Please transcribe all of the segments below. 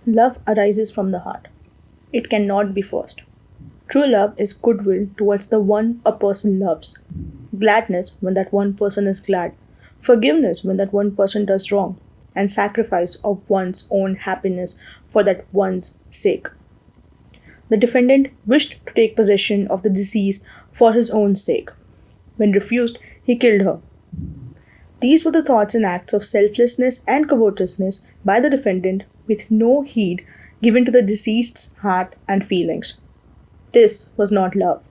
Love arises from the heart. It cannot be forced. True love is goodwill towards the one a person loves, gladness when that one person is glad, forgiveness when that one person does wrong, and sacrifice of one's own happiness for that one's sake. The defendant wished to take possession of the deceased for his own sake. When refused, he killed her. These were the thoughts and acts of selflessness and covetousness by the defendant, with no heed given to the deceased's heart and feelings. This was not love.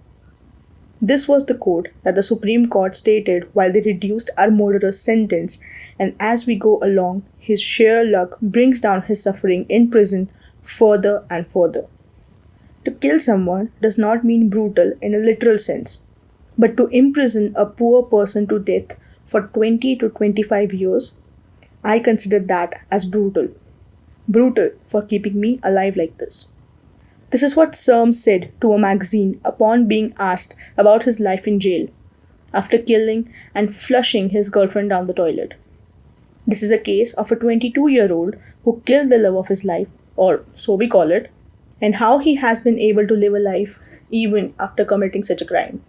This was the code that the Supreme Court stated while they reduced our murderer's sentence, and as we go along, his sheer luck brings down his suffering in prison further and further. To kill someone does not mean brutal in a literal sense, but to imprison a poor person to death for 20 to 25 years, I consider that as brutal. Brutal for keeping me alive like this. This is what Serm said to a magazine upon being asked about his life in jail, after killing and flushing his girlfriend down the toilet. This is a case of a 22-year-old who killed the love of his life, or so we call it, and how he has been able to live a life even after committing such a crime.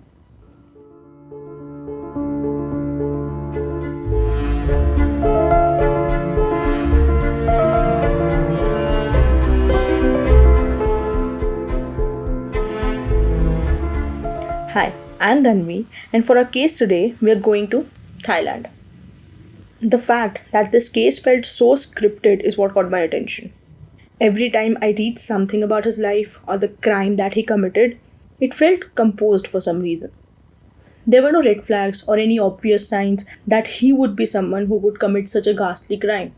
Hi, I'm Dhanvi, and for our case today, we are going to Thailand. The fact that this case felt so scripted is what caught my attention. Every time I read something about his life or the crime that he committed, it felt composed for some reason. There were no red flags or any obvious signs that he would be someone who would commit such a ghastly crime.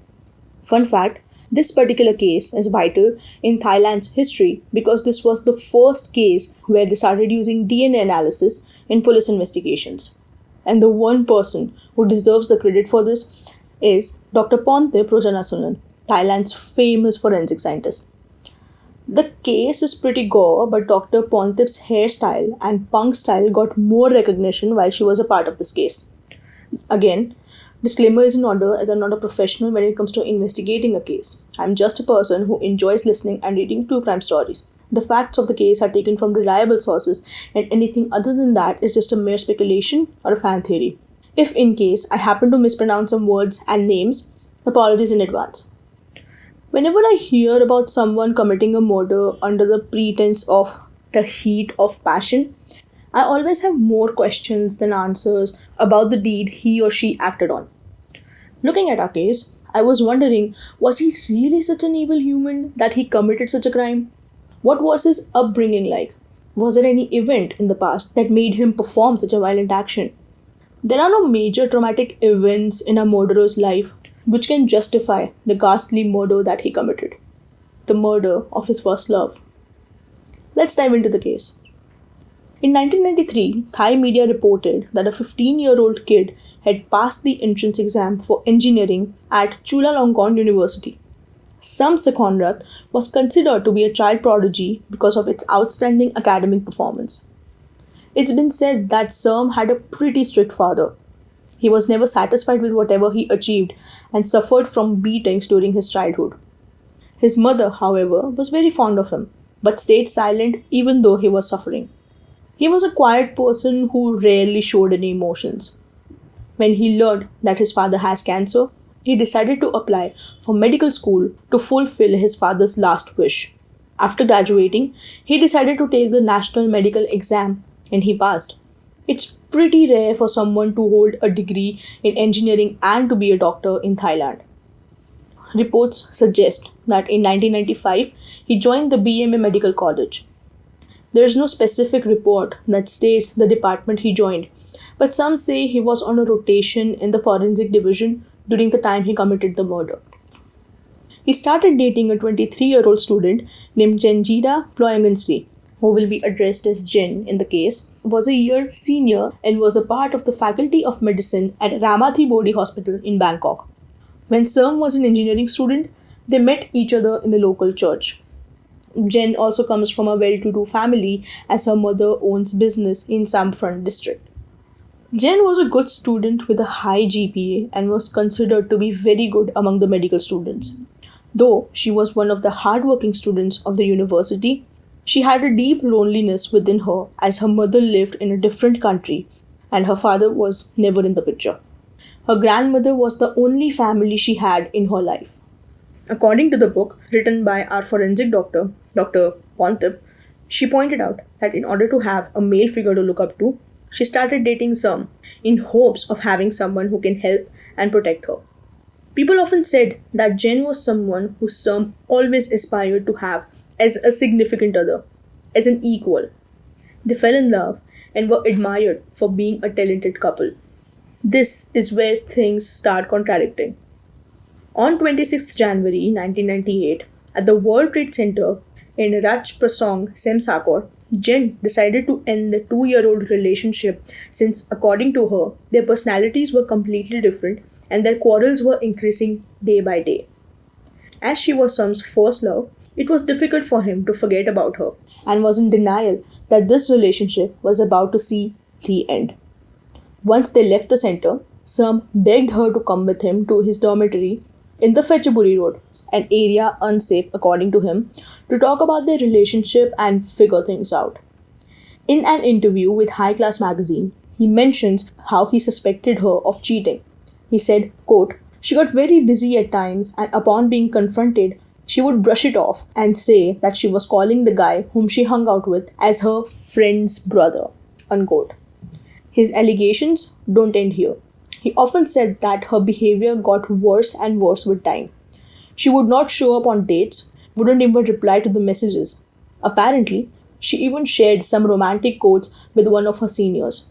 Fun fact, this particular case is vital in Thailand's history because this was the first case where they started using DNA analysis in police investigations. And the one person who deserves the credit for this is Dr. Ponte Projanasunan, Thailand's famous forensic scientist. The case is pretty gore, but Dr. Pontip's hairstyle and punk style got more recognition while she was a part of this case. Again, disclaimer is in order as I'm not a professional when it comes to investigating a case. I'm just a person who enjoys listening and reading true crime stories. The facts of the case are taken from reliable sources, and anything other than that is just a mere speculation or a fan theory. If in case I happen to mispronounce some words and names, apologies in advance. Whenever I hear about someone committing a murder under the pretense of the heat of passion, I always have more questions than answers about the deed he or she acted on. Looking at our case, I was wondering, was he really such an evil human that he committed such a crime? What was his upbringing like? Was there any event in the past that made him perform such a violent action? There are no major traumatic events in a murderer's life which can justify the ghastly murder that he committed. The murder of his first love. Let's dive into the case. In 1993, Thai media reported that a 15-year-old kid had passed the entrance exam for engineering at Chulalongkorn University. Sam Sekhonrat was considered to be a child prodigy because of its outstanding academic performance. It's been said that Sam had a pretty strict father. He was never satisfied with whatever he achieved and suffered from beatings during his childhood. His mother, however, was very fond of him, but stayed silent even though he was suffering. He was a quiet person who rarely showed any emotions. When he learned that his father has cancer, he decided to apply for medical school to fulfill his father's last wish. After graduating, he decided to take the national medical exam and he passed. It's pretty rare for someone to hold a degree in engineering and to be a doctor in Thailand. Reports suggest that in 1995, he joined the BMA Medical College. There is no specific report that states the department he joined, but some say he was on a rotation in the forensic division during the time he committed the murder. He started dating a 23-year-old student named Jenjira Ployangunsri, who will be addressed as Jen in the case, was a year senior and was a part of the Faculty of Medicine at Ramathi Bodhi Hospital in Bangkok. When Serm was an engineering student, they met each other in the local church. Jen also comes from a well-to-do family as her mother owns business in Samfront district. Jen was a good student with a high GPA and was considered to be very good among the medical students. Though she was one of the hardworking students of the university, she had a deep loneliness within her as her mother lived in a different country and her father was never in the picture. Her grandmother was the only family she had in her life. According to the book written by our forensic doctor, Dr. Pontip, she pointed out that in order to have a male figure to look up to, she started dating Sam in hopes of having someone who can help and protect her. People often said that Jen was someone who Sam always aspired to have as a significant other, as an equal. They fell in love and were admired for being a talented couple. This is where things start contradicting. On 26th January 1998, at the World Trade Center in Rajprasong, Semsakor, Jen decided to end the 2-year-old relationship since, according to her, their personalities were completely different and their quarrels were increasing day by day. As she was Sam's first love, it was difficult for him to forget about her and was in denial that this relationship was about to see the end. Once they left the center, Sam begged her to come with him to his dormitory in the Phetchaburi Road, an area unsafe according to him, to talk about their relationship and figure things out. In an interview with High Class magazine, he mentions how he suspected her of cheating. He said, quote, "She got very busy at times and upon being confronted, she would brush it off and say that she was calling the guy whom she hung out with as her friend's brother." Unquote. His allegations don't end here. He often said that her behavior got worse and worse with time. She would not show up on dates, wouldn't even reply to the messages. Apparently, she even shared some romantic quotes with one of her seniors.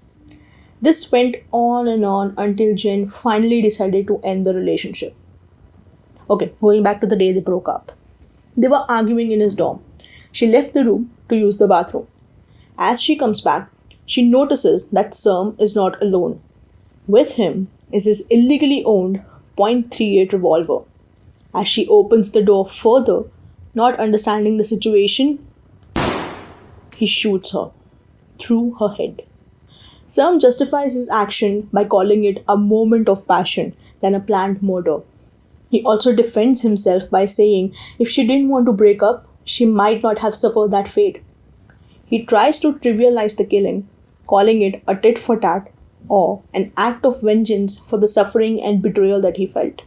This went on and on until Jen finally decided to end the relationship. Okay, going back to the day they broke up. They were arguing in his dorm. She left the room to use the bathroom. As she comes back, she notices that Sam is not alone. With him is his illegally owned .38 revolver. As she opens the door further, not understanding the situation, he shoots her through her head. Sam justifies his action by calling it a moment of passion than a planned murder. He also defends himself by saying if she didn't want to break up, she might not have suffered that fate. He tries to trivialize the killing, calling it a tit for tat or an act of vengeance for the suffering and betrayal that he felt.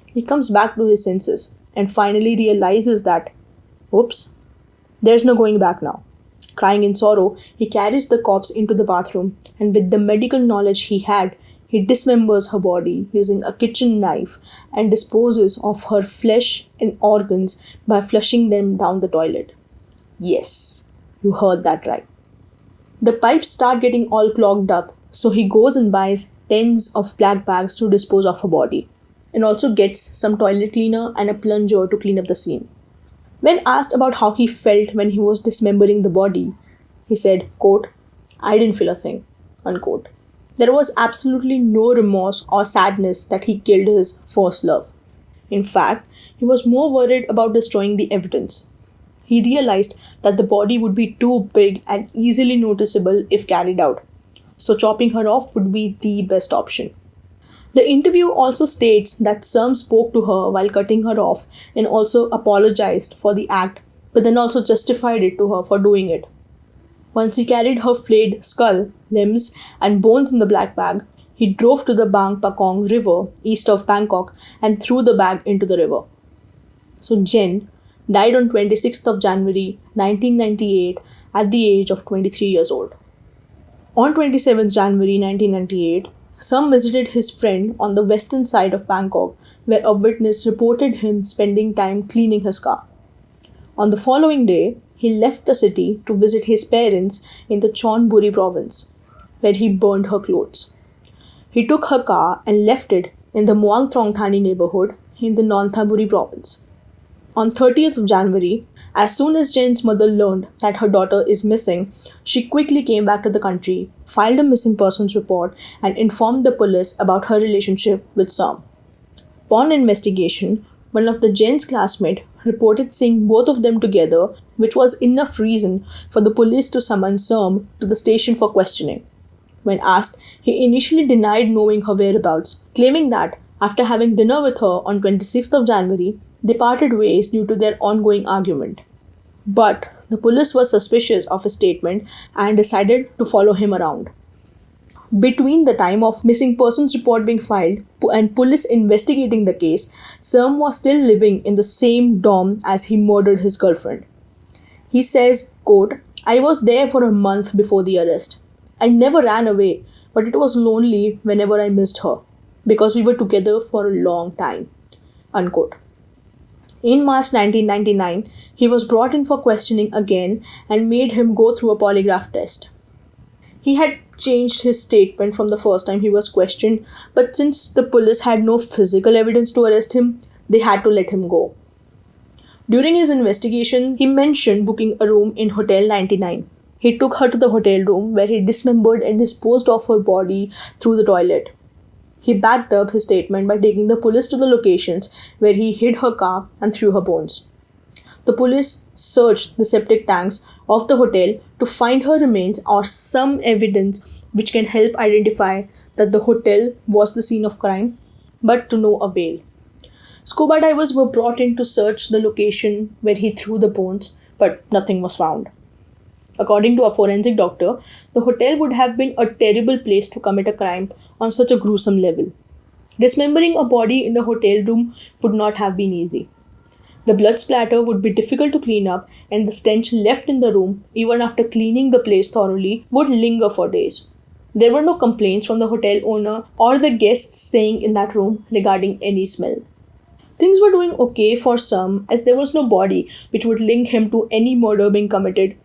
He comes back to his senses and finally realizes that, oops, there's no going back now. Crying in sorrow, he carries the corpse into the bathroom and with the medical knowledge he had, he dismembers her body using a kitchen knife and disposes of her flesh and organs by flushing them down the toilet. Yes, you heard that right. The pipes start getting all clogged up, so he goes and buys tens of black bags to dispose of her body, and also gets some toilet cleaner and a plunger to clean up the scene. When asked about how he felt when he was dismembering the body, he said, quote, "I didn't feel a thing," unquote. There was absolutely no remorse or sadness that he killed his first love. In fact, he was more worried about destroying the evidence. He realized that the body would be too big and easily noticeable if carried out, so chopping her off would be the best option. The interview also states that Sam spoke to her while cutting her off and also apologized for the act, but then also justified it to her for doing it. Once he carried her flayed skull, limbs, and bones in the black bag, he drove to the Bang Pakong River east of Bangkok and threw the bag into the river. So Jen died on 26th of January 1998 at the age of 23 years old. On 27th January 1998, Sam visited his friend on the western side of Bangkok, where a witness reported him spending time cleaning his car. On the following day, he left the city to visit his parents in the Chonburi province, where he burned her clothes. He took her car and left it in the Muang Thong Thani neighborhood in the Nonthaburi province. On 30th of January, as soon as Jen's mother learned that her daughter is missing, she quickly came back to the country, filed a missing persons report, and informed the police about her relationship with Sam. Upon investigation, one of the Jen's classmates reported seeing both of them together, which was enough reason for the police to summon Sam to the station for questioning. When asked, he initially denied knowing her whereabouts, claiming that after having dinner with her on 26th of January, They parted ways due to their ongoing argument. But the police was suspicious of his statement and decided to follow him around. Between the time of missing persons report being filed and police investigating the case, Sam was still living in the same dorm as he murdered his girlfriend. He says, quote, "I was there for a month before the arrest. I never ran away, but it was lonely whenever I missed her because we were together for a long time." Unquote. In March 1999, he was brought in for questioning again and made him go through a polygraph test. He had changed his statement from the first time he was questioned, but since the police had no physical evidence to arrest him, they had to let him go. During his investigation, he mentioned booking a room in Hotel 99. He took her to the hotel room where he dismembered and disposed of her body through the toilet. He backed up his statement by taking the police to the locations where he hid her car and threw her bones. The police searched the septic tanks of the hotel to find her remains or some evidence which can help identify that the hotel was the scene of crime, but to no avail. Scuba divers were brought in to search the location where he threw the bones, but nothing was found. According to a forensic doctor, the hotel would have been a terrible place to commit a crime on such a gruesome level. Dismembering a body in a hotel room would not have been easy. The blood splatter would be difficult to clean up, and the stench left in the room, even after cleaning the place thoroughly, would linger for days. There were no complaints from the hotel owner or the guests staying in that room regarding any smell. Things were doing okay for some, as there was no body which would link him to any murder being committed,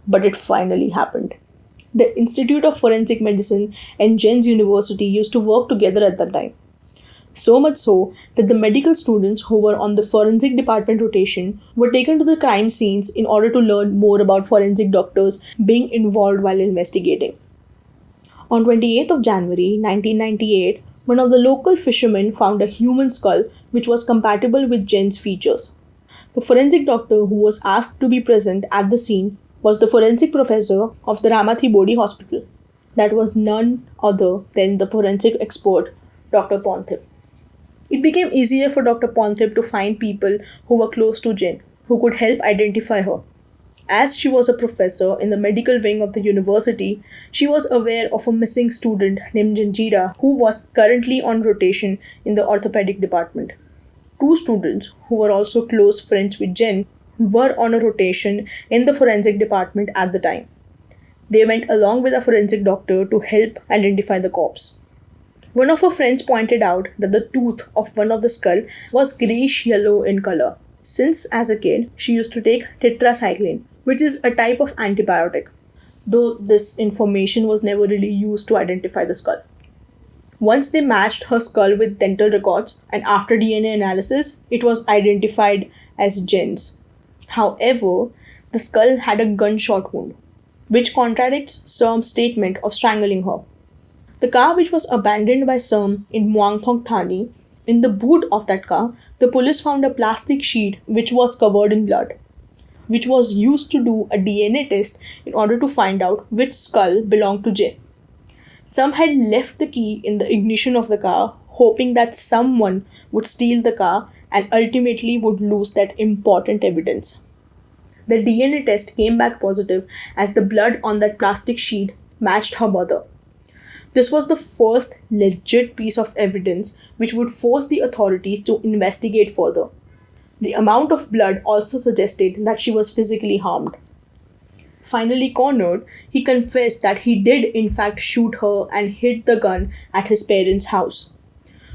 but it finally happened. The Institute of Forensic Medicine and Jen's University used to work together at that time. So much so that the medical students who were on the forensic department rotation were taken to the crime scenes in order to learn more about forensic doctors being involved while investigating. On 28th of January 1998, one of the local fishermen found a human skull which was compatible with Jen's features. The forensic doctor who was asked to be present at the scene was the forensic professor of the Ramathi Bodhi Hospital. That was none other than the forensic expert, Dr. Ponthip. It became easier for Dr. Ponthip to find people who were close to Jen, who could help identify her. As she was a professor in the medical wing of the university, she was aware of a missing student named Jenjira who was currently on rotation in the orthopedic department. Two students who were also close friends with Jen were on a rotation in the forensic department at the time. They went along with a forensic doctor to help identify the corpse. One of her friends pointed out that the tooth of one of the skull was greyish-yellow in color. Since as a kid, she used to take tetracycline, which is a type of antibiotic, though this information was never really used to identify the skull. Once they matched her skull with dental records, and after DNA analysis, it was identified as Jen's. However, the skull had a gunshot wound, which contradicts Serm's statement of strangling her. The car which was abandoned by Serm in Muangthong Thani, in the boot of that car, the police found a plastic sheet which was covered in blood, which was used to do a DNA test in order to find out which skull belonged to Jen. Some had left the key in the ignition of the car, hoping that someone would steal the car and ultimately would lose that important evidence. The DNA test came back positive as the blood on that plastic sheet matched her mother. This was the first legit piece of evidence which would force the authorities to investigate further. The amount of blood also suggested that she was physically harmed. Finally cornered, he confessed that he did in fact shoot her and hid the gun at his parents' house.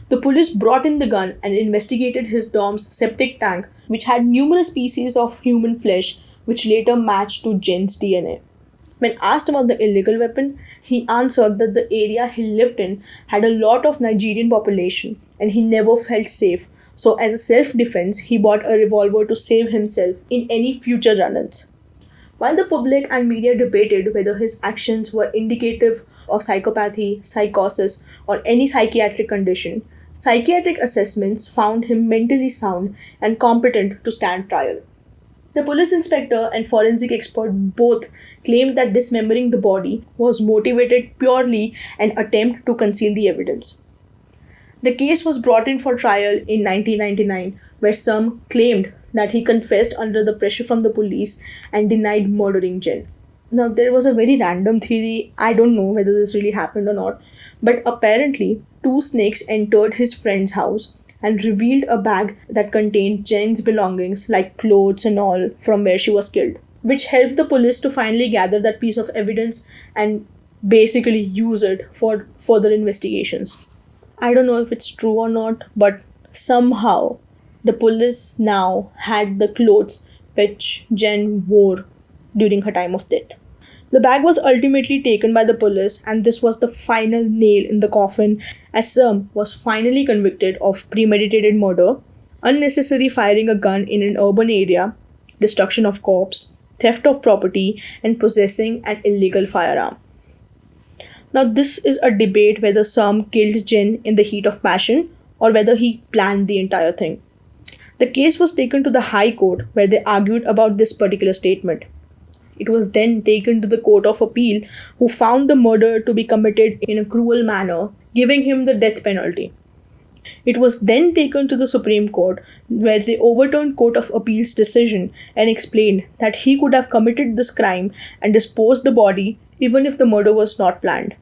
The police brought in the gun and investigated his dorm's septic tank, which had numerous pieces of human flesh which later matched to Jen's DNA. When asked about the illegal weapon, he answered that the area he lived in had a lot of Nigerian population and he never felt safe. So as a self-defense, he bought a revolver to save himself in any future run-ins. While the public and media debated whether his actions were indicative of psychopathy, psychosis, or any psychiatric condition, psychiatric assessments found him mentally sound and competent to stand trial. The police inspector and forensic expert both claimed that dismembering the body was motivated purely an attempt to conceal the evidence. The case was brought in for trial in 1999 where some claimed that he confessed under the pressure from the police and denied murdering Jen. Now, there was a very random theory. I don't know whether this really happened or not, but apparently, two snakes entered his friend's house and revealed a bag that contained Jen's belongings, like clothes and all, from where she was killed, which helped the police to finally gather that piece of evidence and basically use it for further investigations. I don't know if it's true or not, but somehow the police now had the clothes which Jen wore during her time of death. The bag was ultimately taken by the police, and this was the final nail in the coffin, as Sam was finally convicted of premeditated murder, unnecessary firing a gun in an urban area, destruction of corpse, theft of property, and possessing an illegal firearm. Now, this is a debate whether Sam killed Jen in the heat of passion or whether he planned the entire thing. The case was taken to the High Court, where they argued about this particular statement. It was then taken to the Court of Appeal, who found the murder to be committed in a cruel manner, giving him the death penalty. It was then taken to the Supreme Court, where they overturned Court of Appeal's decision and explained that he could have committed this crime and disposed the body even if the murder was not planned.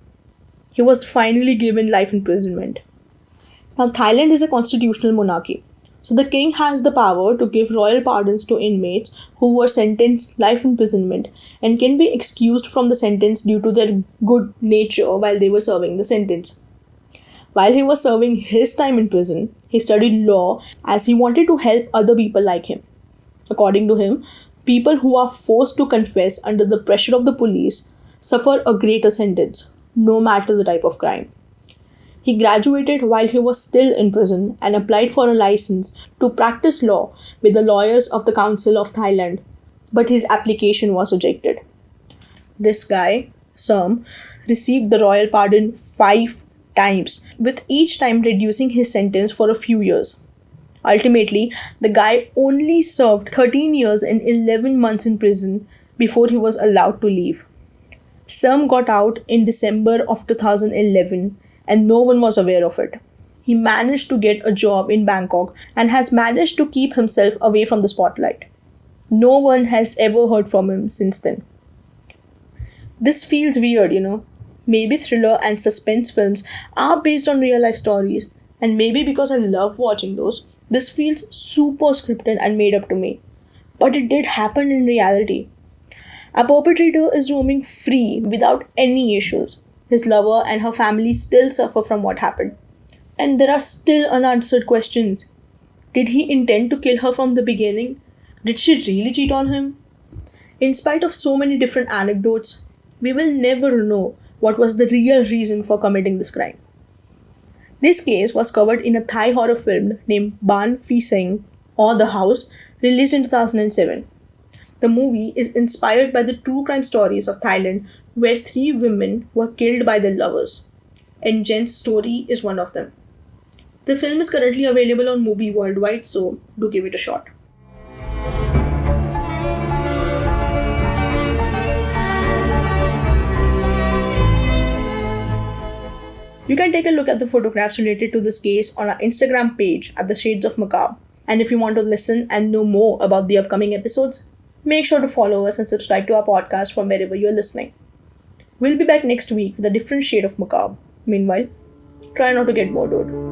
He was finally given life imprisonment. Now, Thailand is a constitutional monarchy, so the king has the power to give royal pardons to inmates who were sentenced life imprisonment and can be excused from the sentence due to their good nature while they were serving the sentence. While he was serving his time in prison, he studied law as he wanted to help other people like him. According to him, people who are forced to confess under the pressure of the police suffer a greater sentence, no matter the type of crime. He graduated while he was still in prison and applied for a license to practice law with the lawyers of the Council of Thailand, but his application was rejected. This guy, Sam, received the royal pardon 5 times, with each time reducing his sentence for a few years. Ultimately, the guy only served 13 years and 11 months in prison before he was allowed to leave. Sam got out in December of 2011 and no one was aware of it. He managed to get a job in Bangkok and has managed to keep himself away from the spotlight. No one has ever heard from him since then. This feels weird, Maybe thriller and suspense films are based on real life stories, and maybe because I love watching those, this feels super scripted and made up to me. But it did happen in reality. A perpetrator is roaming free without any issues. His lover and her family still suffer from what happened. And there are still unanswered questions. Did he intend to kill her from the beginning? Did she really cheat on him? In spite of so many different anecdotes, we will never know what was the real reason for committing this crime. This case was covered in a Thai horror film named Ban Phi Seng, or The House, released in 2007. The movie is inspired by the true crime stories of Thailand, where 3 women were killed by their lovers, and Jen's story is one of them. The film is currently available on Mubi worldwide, so do give it a shot. You can take a look at the photographs related to this case on our Instagram page at the Shades of Macabre. And if you want to listen and know more about the upcoming episodes, make sure to follow us and subscribe to our podcast from wherever you're listening. We'll be back next week with a different shade of macabre. Meanwhile, try not to get bored.